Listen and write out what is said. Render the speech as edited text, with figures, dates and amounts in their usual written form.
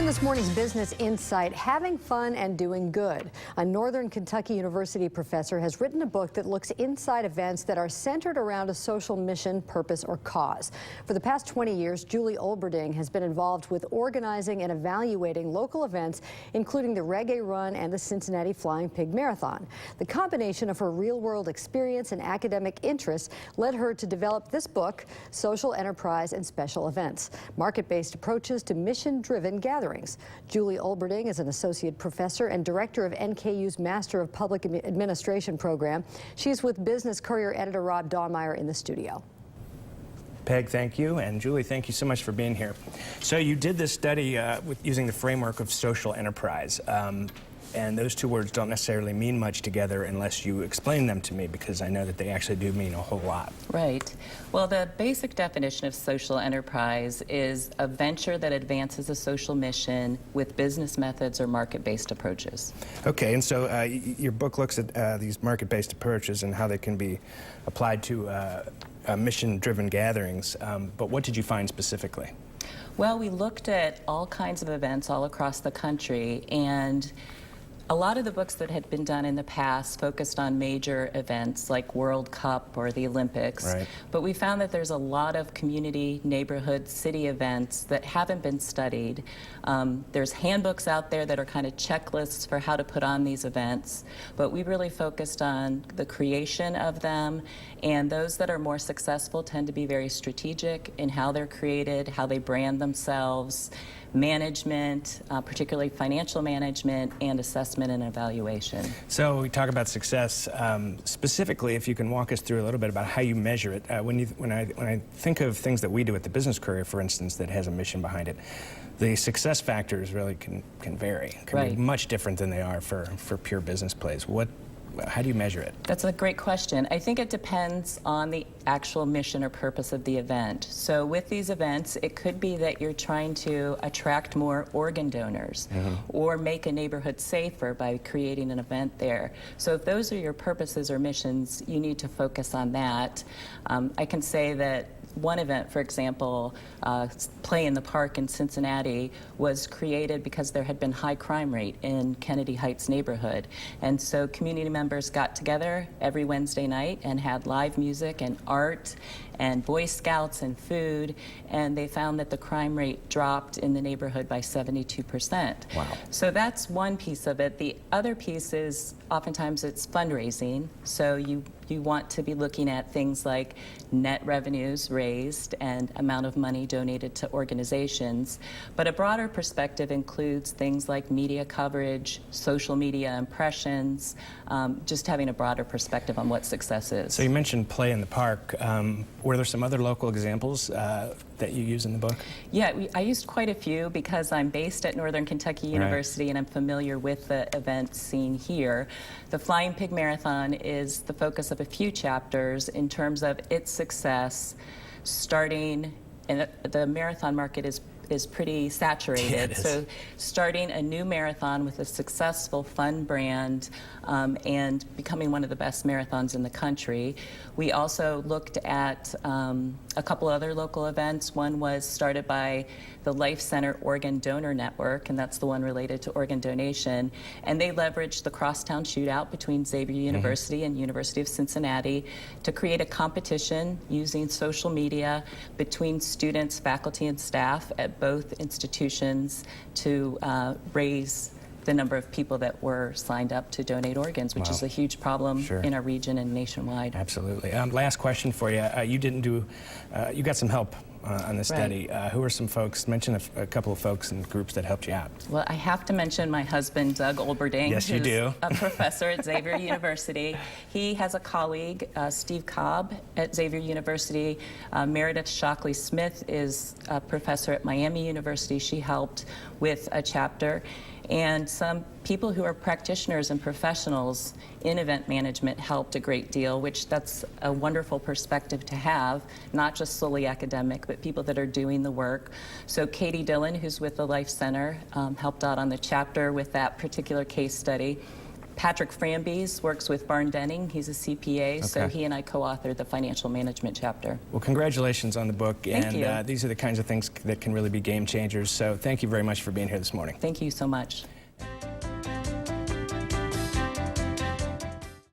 this morning's Business Insight, having fun and doing good. A Northern Kentucky University professor has written a book that looks inside events that are centered around a social mission, purpose, or cause. For the past 20 years, Julie Olberding has been involved with organizing and evaluating local events, including the Reggae Run and the Cincinnati Flying Pig Marathon. The combination of her real-world experience and academic interests led her to develop this book, Social Enterprise and Special Events, Market-Based Approaches to Mission-Driven Gatherings. Julie Olberding is an associate professor and director of NKU's Master of Public Administration program. She's with Business Courier editor Rob Dahlmeyer in the studio. Peg, thank you, and Julie, thank you so much for being here. So you did this study using the framework of social enterprise. And those two words don't necessarily mean much together unless you explain them to me, because I know that they actually do mean a whole lot. Right. Well, the basic definition of social enterprise is a venture that advances a social mission with business methods or market-based approaches. Okay, and so your book looks at these market-based approaches and how they can be applied to mission-driven gatherings, but what did you find specifically? Well, we looked at all kinds of events all across the country, and a lot of the books that had been done in the past focused on major events like World Cup or the Olympics, right. But we found that there's a lot of community, neighborhood, city events that haven't been studied. There's handbooks out there that are kind of checklists for how to put on these events, but we really focused on the creation of them, and those that are more successful tend to be very strategic in how they're created, how they brand themselves, management, particularly financial management, and assessment and evaluation. So we talk about success. Specifically, if you can walk us through a little bit about how you measure it. When I think of things that we do at the Business Courier, for instance, that has a mission behind it, the success factors really can vary. Can be much different than they are for pure business plays. How do you measure it? That's a great question. I think it depends on the actual mission or purpose of the event. So with these events, it could be that you're trying to attract more organ donors or make a neighborhood safer by creating an event there. So if those are your purposes or missions, you need to focus on that. I can say that one event, for example, Play in the Park in Cincinnati, was created because there had been high crime rate in Kennedy Heights neighborhood. And so community members got together every Wednesday night and had live music and art and Boy Scouts and food, and they found that the crime rate dropped in the neighborhood by 72%. Wow. So that's one piece of it. The other piece is oftentimes it's fundraising. So you want to be looking at things like net revenues raised and amount of money donated to organizations. But a broader perspective includes things like media coverage, social media impressions, just having a broader perspective on what success is. So you mentioned Play in the Park. Were there some other local examples that you use in the book? Yeah, I used quite a few because I'm based at Northern Kentucky University and I'm familiar with the event scene here. The Flying Pig Marathon is the focus of a few chapters in terms of its success, starting, and the marathon market is pretty saturated. So starting a new marathon with a successful, fun brand and becoming one of the best marathons in the country. We also looked at a couple other local events. One was started by the Life Center Organ Donor Network, and that's the one related to organ donation. And they leveraged the crosstown shootout between Xavier University and University of Cincinnati to create a competition using social media between students, faculty, and staff at both institutions to raise the number of people that were signed up to donate organs, which is a huge problem in our region and nationwide. Absolutely. Last question for you. You got some help on this study. Who are some folks? Mention a couple of folks and groups that helped you out. Well, I have to mention my husband, Doug Olberding, yes, you do. A professor at Xavier University. He has a colleague, Steve Cobb, at Xavier University. Meredith Shockley-Smith is a professor at Miami University. She helped with a chapter. And some people who are practitioners and professionals in event management helped a great deal, which that's a wonderful perspective to have, not just solely academic, but people that are doing the work. So Katie Dillon, who's with the Life Center, helped out on the chapter with that particular case study. Patrick Frambies works with Barn Denning. He's a CPA, so Okay. he and I co-authored the financial management chapter. Well, congratulations on the book. Thank you. These are the kinds of things that can really be game changers. So thank you very much for being here this morning. Thank you so much.